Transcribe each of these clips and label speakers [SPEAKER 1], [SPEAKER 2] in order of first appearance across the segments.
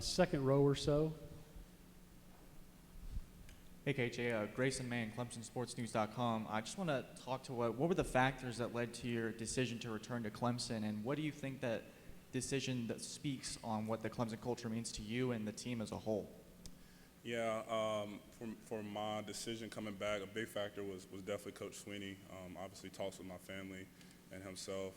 [SPEAKER 1] second row or so.
[SPEAKER 2] Hey KJ, Grayson Mann, ClemsonSportsNews.com. I just want to talk to what were the factors that led to your decision to return to Clemson, and what do you think that decision that speaks on what the Clemson culture means to you and the team as a whole?
[SPEAKER 3] Yeah, for my decision coming back, a big factor was definitely Coach Sweeney. Obviously talks with my family and himself,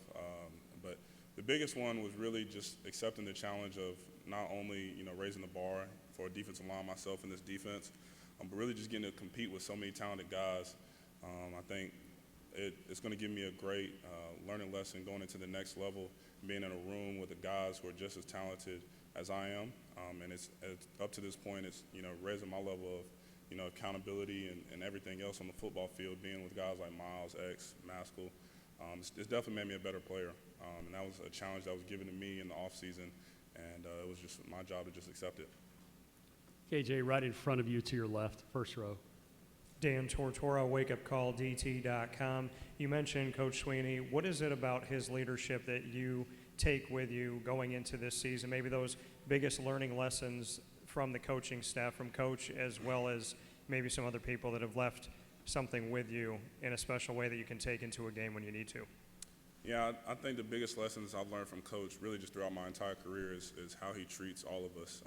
[SPEAKER 3] but the biggest one was really just accepting the challenge of not only raising the bar for a defensive line myself in this defense, but really just getting to compete with so many talented guys. I think it's going to give me a great learning lesson going into the next level, being in a room with the guys who are just as talented as I am. And it's up to this point, it's raising my level of accountability and everything else on the football field, being with guys like Miles, X, Maskell. It's definitely made me a better player. And that was a challenge that was given to me in the offseason, and it was just my job to just accept it.
[SPEAKER 1] KJ, right in front of you to your left, first row.
[SPEAKER 4] Dan Tortora, wakeupcalldt.com. You mentioned Coach Sweeney. What is it about his leadership that you take with you going into this season? Maybe those biggest learning lessons from the coaching staff, from Coach, as well as maybe some other people that have left something with you in a special way that you can take into a game when you need to.
[SPEAKER 3] Yeah, I think the biggest lessons I've learned from Coach really just throughout my entire career is how he treats all of us.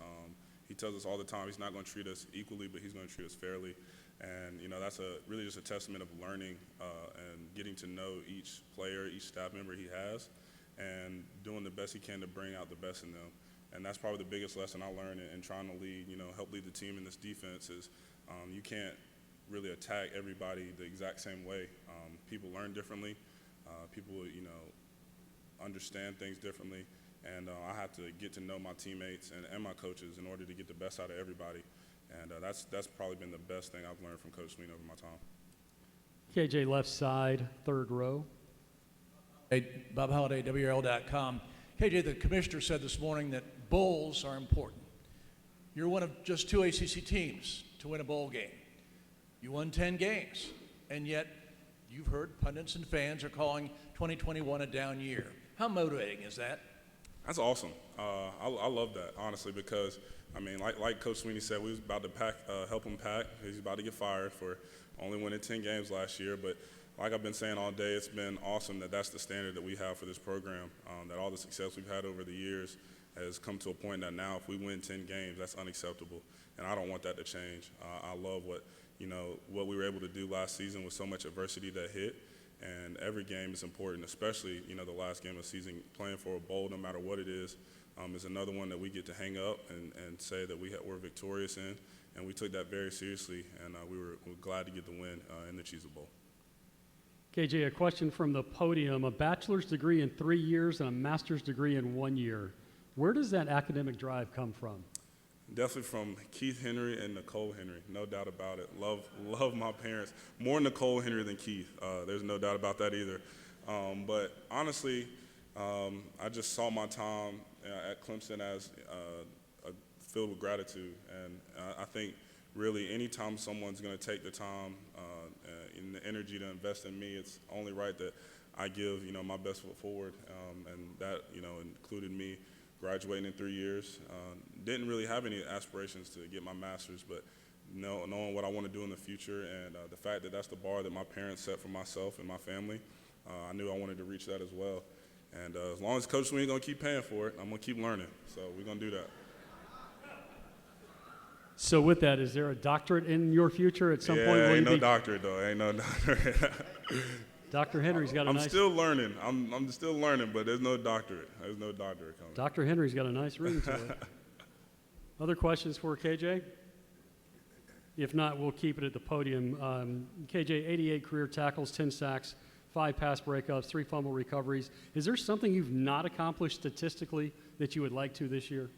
[SPEAKER 3] He tells us all the time he's not going to treat us equally, but he's going to treat us fairly. And, that's really just a testament of learning and getting to know each player, each staff member he has, and doing the best he can to bring out the best in them. And that's probably the biggest lesson I learned in trying to lead, help lead the team in this defense is you can't really attack everybody the exact same way. People learn differently. People, understand things differently. And I have to get to know my teammates and my coaches in order to get the best out of everybody. And that's probably been the best thing I've learned from Coach Sweeney over my time.
[SPEAKER 1] KJ, left side, third row.
[SPEAKER 5] Hey, Bob Holliday, WRL.com. KJ, the commissioner said this morning that bowls are important. You're one of just 2 ACC teams to win a bowl game. You won 10 games, and yet you've heard pundits and fans are calling 2021 a down year. How motivating is that?
[SPEAKER 3] That's awesome. I love that, honestly, because, like Coach Sweeney said, we was about to help him pack. He's about to get fired for only winning 10 games last year. But like I've been saying all day, it's been awesome that that's the standard that we have for this program, that all the success we've had over the years has come to a point that now if we win 10 games, that's unacceptable. And I don't want that to change. I love what we were able to do last season with so much adversity that hit. And every game is important, especially, the last game of the season. Playing for a bowl, no matter what it is another one that we get to hang up and say that we're victorious in. And we took that very seriously, and we were glad to get the win in the Cheez-It Bowl.
[SPEAKER 1] KJ, a question from the podium. A bachelor's degree in 3 years and a master's degree in 1 year. Where does that academic drive come from?
[SPEAKER 3] Definitely from Keith Henry and Nicole Henry, no doubt about it. Love my parents. More Nicole Henry than Keith. There's no doubt about that either. But honestly, I just saw my time at Clemson as filled with gratitude. And I think really anytime someone's going to take the time and the energy to invest in me, it's only right that I give, my best foot forward. And that, included me graduating in 3 years. Didn't really have any aspirations to get my master's, but knowing what I want to do in the future and the fact that that's the bar that my parents set for myself and my family, I knew I wanted to reach that as well. And as long as Coach Sweeney's going to keep paying for it, I'm going to keep learning. So we're going to do that.
[SPEAKER 1] So with that, is there a doctorate in your future at some point?
[SPEAKER 3] Ain't no doctorate, though. Ain't no doctorate.
[SPEAKER 1] Dr. Henry's got a
[SPEAKER 3] I'm
[SPEAKER 1] nice...
[SPEAKER 3] still learning. I'm still learning, but there's no doctorate. There's no doctorate coming.
[SPEAKER 1] Dr. Henry's got a nice ring to it. Other questions for KJ? If not, we'll keep it at the podium. KJ, 88 career tackles, 10 sacks, 5 pass breakups, 3 fumble recoveries. Is there something you've not accomplished statistically that you would like to this year?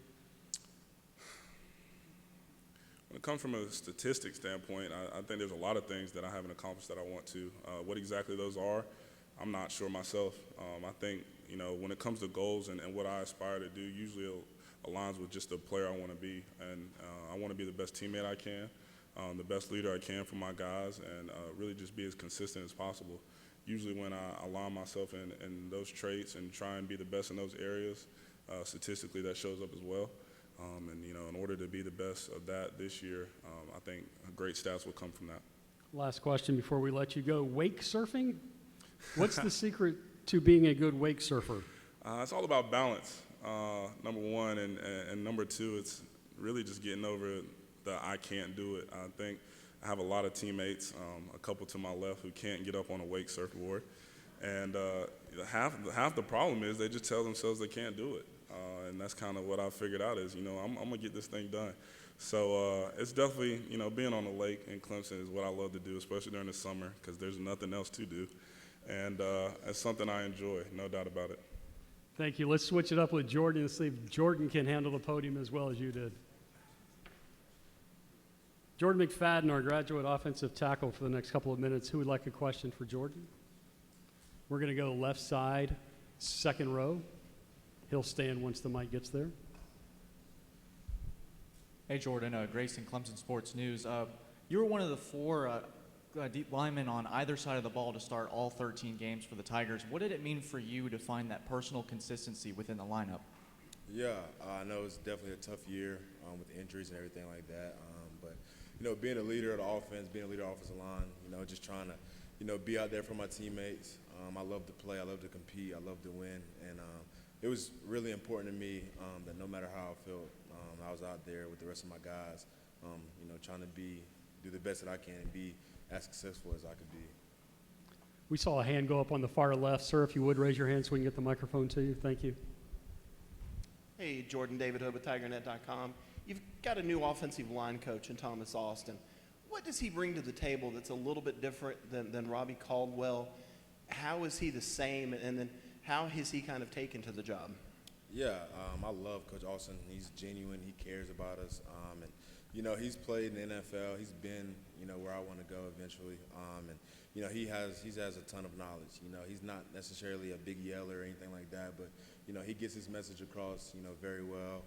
[SPEAKER 3] When it comes from a statistics standpoint, I think there's a lot of things that I haven't accomplished that I want to. What exactly those are, I'm not sure myself. I think, when it comes to goals and what I aspire to do, usually aligns with just the player I want to be. And I want to be the best teammate I can, the best leader I can for my guys, and really just be as consistent as possible. Usually when I align myself in those traits and try and be the best in those areas, statistically that shows up as well. And, in order to be the best of that this year, I think great stats will come from that.
[SPEAKER 1] Last question before we let you go. Wake surfing? What's the secret to being a good wake surfer?
[SPEAKER 3] It's all about balance, number one, and number two, it's really just getting over the I can't do it. I think I have a lot of teammates, a couple to my left, who can't get up on a wake surfboard. And half the problem is they just tell themselves they can't do it. And that's kind of what I figured out is, I'm going to get this thing done. So it's definitely, being on the lake in Clemson is what I love to do, especially during the summer, because there's nothing else to do. And it's something I enjoy, no doubt about it.
[SPEAKER 1] Thank you. Let's switch it up with Jordan and see if Jordan can handle the podium as well as you did. Jordan McFadden, our graduate offensive tackle for the next couple of minutes. Who would like a question for Jordan? We're going to go left side, second row. He'll stand once the mic gets there.
[SPEAKER 2] Hey, Jordan, Grayson, Clemson Sports News. You were one of the four deep linemen on either side of the ball to start all 13 games for the Tigers. What did it mean for you to find that personal consistency within the lineup?
[SPEAKER 6] Yeah, I know it's definitely a tough year with injuries and everything like that. But, being a leader of the offense, being a leader of the offensive line, just trying to, be out there for my teammates. I love to play. I love to compete. I love to win. And it was really important to me that no matter how I felt, I was out there with the rest of my guys, trying to do the best that I can and be as successful as I could be.
[SPEAKER 1] We saw a hand go up on the far left. Sir, if you would raise your hand so we can get the microphone to you. Thank you.
[SPEAKER 7] Hey, Jordan, David Hood with TigerNet.com. You've got a new offensive line coach in Thomas Austin. What does he bring to the table that's a little bit different than Robbie Caldwell? How is he the same, and then how has he kind of taken to the job?
[SPEAKER 6] Yeah, I love Coach Austin. He's genuine. He cares about us. And, he's played in the NFL. He's been, where I want to go eventually. And, he has a ton of knowledge. He's not necessarily a big yeller or anything like that, but, he gets his message across, very well.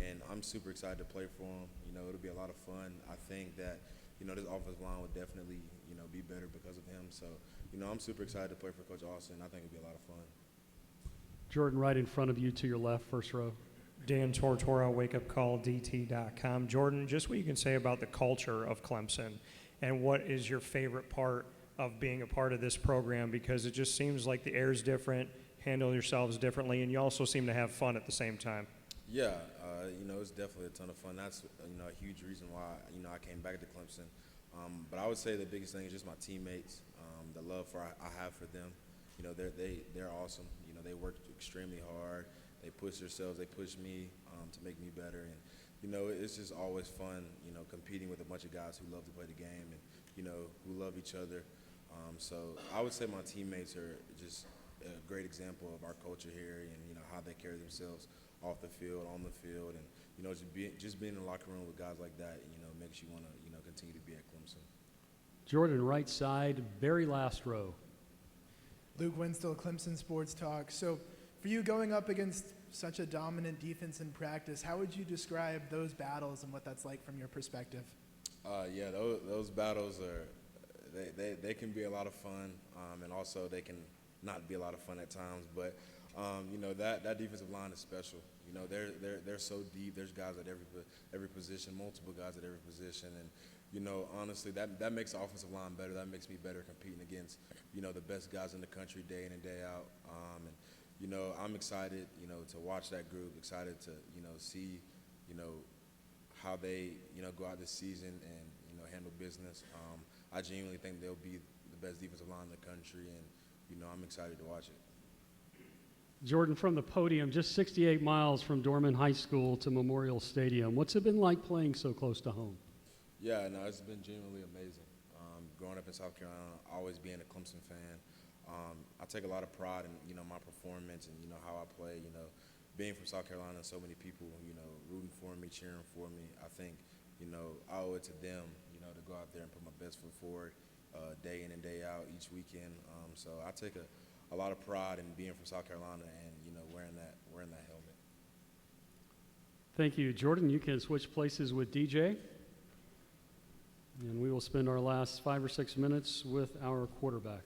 [SPEAKER 6] And I'm super excited to play for him. It'll be a lot of fun. I think that, this offensive line would definitely, be better because of him. So, I'm super excited to play for Coach Austin. I think it'll be a lot of fun.
[SPEAKER 1] Jordan, right in front of you to your left, first row.
[SPEAKER 4] Dan Tortora, wakeupcalldt.com. Jordan, just what you can say about the culture of Clemson and what is your favorite part of being a part of this program, because it just seems like the air is different, handle yourselves differently, and you also seem to have fun at the same time.
[SPEAKER 6] Yeah, it's definitely a ton of fun. That's, a huge reason why, I came back to Clemson. But I would say the biggest thing is just my teammates, the love I have for them. They're awesome. They work extremely hard. They push themselves. They push me to make me better. And, it's just always fun, competing with a bunch of guys who love to play the game and, who love each other. So I would say my teammates are just a great example of our culture here and, how they carry themselves off the field, on the field. And, just being in the locker room with guys like that, makes you want to, continue to be at Clemson.
[SPEAKER 1] Jordan, right side, very last row.
[SPEAKER 8] Luke Winston, Clemson Sports Talk. So for you going up against such a dominant defense in practice, how would you describe those battles and what that's like from your perspective?
[SPEAKER 6] Yeah, those battles they can be a lot of fun, and also they can not be a lot of fun at times. But that defensive line is special. They're so deep. There's guys at every position, multiple guys at every position, and honestly, that makes the offensive line better. That makes me better competing against, the best guys in the country day in and day out. And, I'm excited, to watch that group, excited to, see, how they, go out this season and, handle business. I genuinely think they'll be the best defensive line in the country, and, I'm excited to watch it.
[SPEAKER 1] Jordan, from the podium, just 68 miles from Dorman High School to Memorial Stadium. What's it been like playing so close to home?
[SPEAKER 6] Yeah, no, it's been genuinely amazing. Growing up in South Carolina, always being a Clemson fan, I take a lot of pride in, my performance and, how I play. Being from South Carolina, so many people, rooting for me, cheering for me. I think, I owe it to them, to go out there and put my best foot forward day in and day out each weekend. So I take a lot of pride in being from South Carolina and, wearing that helmet.
[SPEAKER 1] Thank you. Jordan, you can switch places with DJ. And we will spend our last 5 or 6 minutes with our quarterback.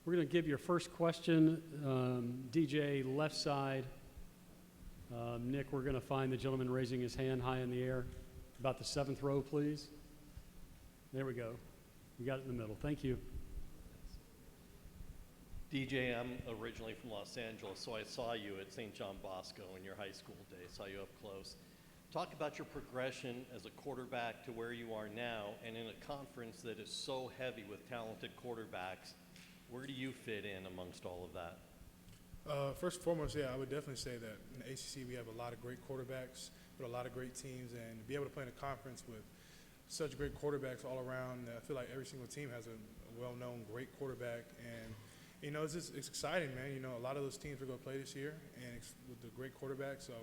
[SPEAKER 1] We're going to give your first question, DJ, left side. Nick, we're going to find the gentleman raising his hand high in the air. About the 7th row, please. There we go. You got it in the middle. Thank you.
[SPEAKER 9] DJ, I'm originally from Los Angeles, so I saw you at St. John Bosco in your high school days, saw you up close. Talk about your progression as a quarterback to where you are now, and in a conference that is so heavy with talented quarterbacks, where do you fit in amongst all of that?
[SPEAKER 10] First and foremost, yeah, I would definitely say that in the ACC we have a lot of great quarterbacks with a lot of great teams, and to be able to play in a conference with such great quarterbacks all around, I feel like every single team has a well-known great quarterback, and you know, it's exciting, man. You know, a lot of those teams are going to play this year, and with the great quarterback. So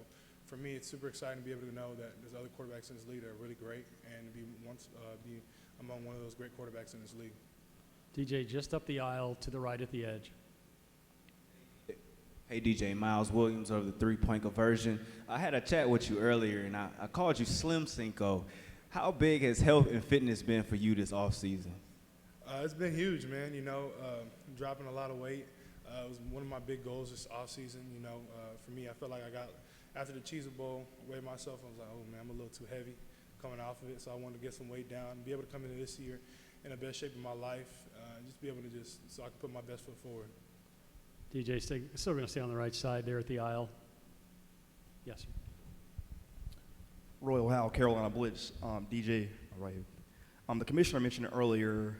[SPEAKER 10] for me, it's super exciting to be able to know that there's other quarterbacks in this league that are really great, and to be among one of those great quarterbacks in this league.
[SPEAKER 1] DJ, just up the aisle to the right at the edge.
[SPEAKER 11] Hey DJ, Miles Williams of the 3-point conversion. I had a chat with you earlier, and I called you Slim Cinco. How big has health and fitness been for you this offseason?
[SPEAKER 10] It's been huge, man. You know, dropping a lot of weight. It was one of my big goals this offseason. You know, for me, I felt like I got, after the Cheez It Bowl, weighed myself. I was like, oh, man, I'm a little too heavy coming off of it. So I wanted to get some weight down and be able to come into this year in the best shape of my life, just be able to so I can put my best foot forward.
[SPEAKER 1] DJ, still going to stay on the right side there at the aisle. Yes, sir.
[SPEAKER 12] Royal Howell, Carolina Blitz. DJ, right. The commissioner mentioned earlier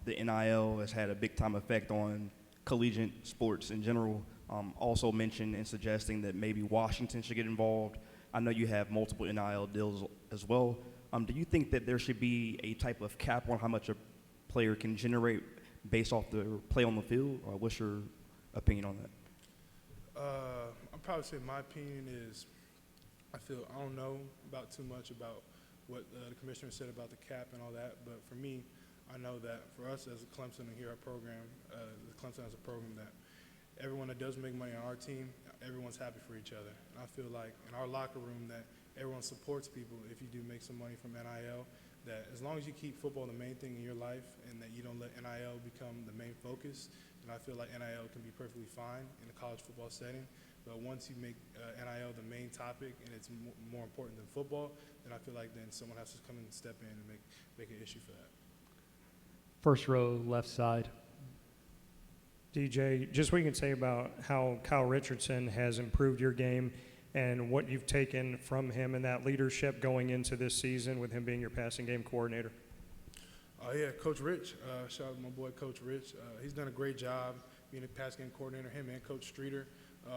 [SPEAKER 12] the NIL has had a big-time effect on collegiate sports in general. Also mentioned in suggesting that maybe Washington should get involved. I know you have multiple NIL deals as well. Do you think that there should be a type of cap on how much a player can generate based off the play on the field? What's your opinion on that?
[SPEAKER 10] I'd probably say my opinion is I don't know about too much about what the commissioner said about the cap and all that, but for me, I know that for us as a Clemson and here our program, Clemson has a program that everyone that does make money on our team, everyone's happy for each other. And I feel like in our locker room that everyone supports people if you do make some money from NIL, that as long as you keep football the main thing in your life and that you don't let NIL become the main focus, then I feel like NIL can be perfectly fine in a college football setting. But once you make NIL the main topic and it's more important than football, then I feel like then someone has to come and step in and make an issue for that.
[SPEAKER 1] First row, left side.
[SPEAKER 4] DJ, just what you can say about how Kyle Richardson has improved your game and what you've taken from him and that leadership going into this season with him being your passing game coordinator.
[SPEAKER 10] Yeah, Coach Rich. Shout out to my boy, Coach Rich. He's done a great job being a pass game coordinator. Him and Coach Streeter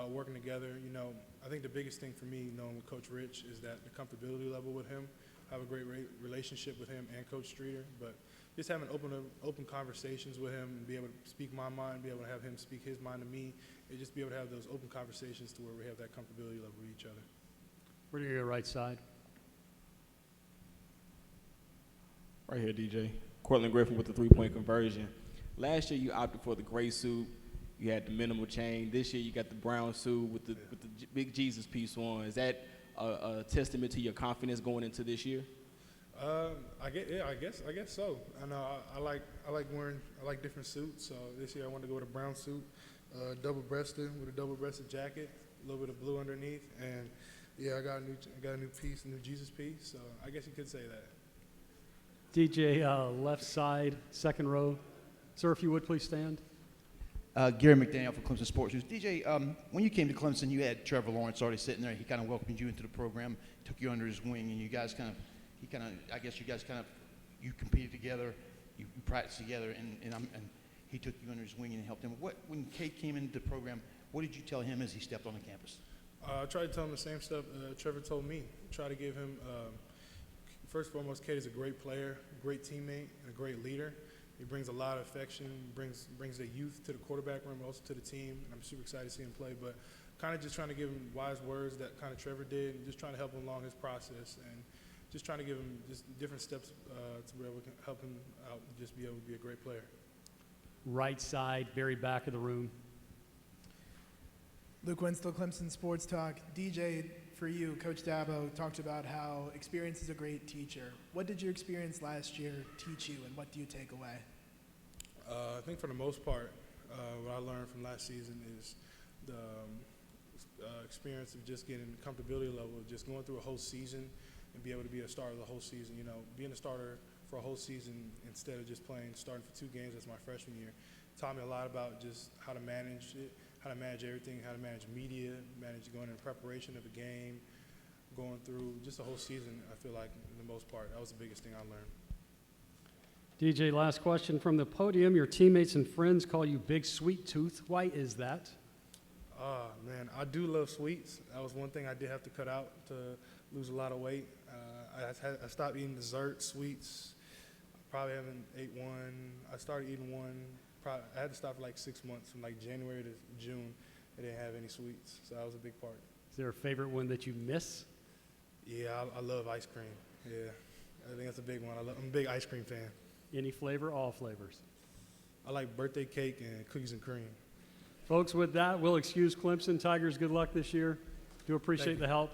[SPEAKER 10] working together. You know, I think the biggest thing for me knowing with Coach Rich is that the comfortability level with him. I have a great relationship with him and Coach Streeter, but just having open conversations with him and be able to speak my mind, be able to have him speak his mind to me, and just be able to have those open conversations to where we have that comfortability level with each other.
[SPEAKER 1] We're going to go right side.
[SPEAKER 13] Right here, DJ. Cortland Griffin with the 3-point conversion. Last year you opted for the gray suit. You had the minimal chain. This year you got the brown suit with the big Jesus piece on. Is that a testament to your confidence going into this year?
[SPEAKER 10] I guess so. I know I like different suits. So this year I wanted to go with a brown suit, double-breasted with a double-breasted jacket, a little bit of blue underneath, and yeah, I got a new piece, a new Jesus piece. So I guess you could say that.
[SPEAKER 1] DJ, left side, second row. Sir, if you would please stand.
[SPEAKER 14] Gary McDaniel from Clemson Sports News. DJ, when you came to Clemson, you had Trevor Lawrence already sitting there. He kind of welcomed you into the program, took you under his wing, and you competed together, you practiced together, and he took you under his wing and helped him. When Kate came into the program, what did you tell him as he stepped on the campus?
[SPEAKER 10] I tried to tell him the same stuff Trevor told me. Try to give him, first and foremost, Kate is a great player, great teammate, and a great leader. He brings a lot of affection, brings the youth to the quarterback room, also to the team. And I'm super excited to see him play. But kind of just trying to give him wise words that kind of Trevor did, and just trying to help him along his process, and just trying to give him just different steps to where we can help him out and just be able to be a great player.
[SPEAKER 1] Right side, very back of the room.
[SPEAKER 8] Luke Winston, Clemson Sports Talk. DJ, for you, Coach Dabo talked about how experience is a great teacher. What did your experience last year teach you, and what do you take away?
[SPEAKER 10] I think for the most part, what I learned from last season is experience of just getting comfortability level, of just going through a whole season and be able to be a starter the whole season. You know, being a starter for a whole season instead of just starting for 2 games as my freshman year, taught me a lot about just how to manage it, how to manage everything, how to manage media, manage going in preparation of a game, going through just a whole season. I feel like, for the most part, that was the biggest thing I learned.
[SPEAKER 1] DJ, last question from the podium. Your teammates and friends call you Big Sweet Tooth. Why is that?
[SPEAKER 10] Man, I do love sweets. That was one thing I did have to cut out to lose a lot of weight. I stopped eating dessert, sweets. Probably haven't ate one. I started eating one. I had to stop for like 6 months, from like January to June. I didn't have any sweets, so that was a big part.
[SPEAKER 1] Is there a favorite one that you miss?
[SPEAKER 10] Yeah, I love ice cream. Yeah, I think that's a big one. I'm a big ice cream fan.
[SPEAKER 1] Any flavor, all flavors.
[SPEAKER 10] I like birthday cake and cookies and cream.
[SPEAKER 1] Folks, with that, we'll excuse Clemson. Tigers, good luck this year. Do appreciate the help.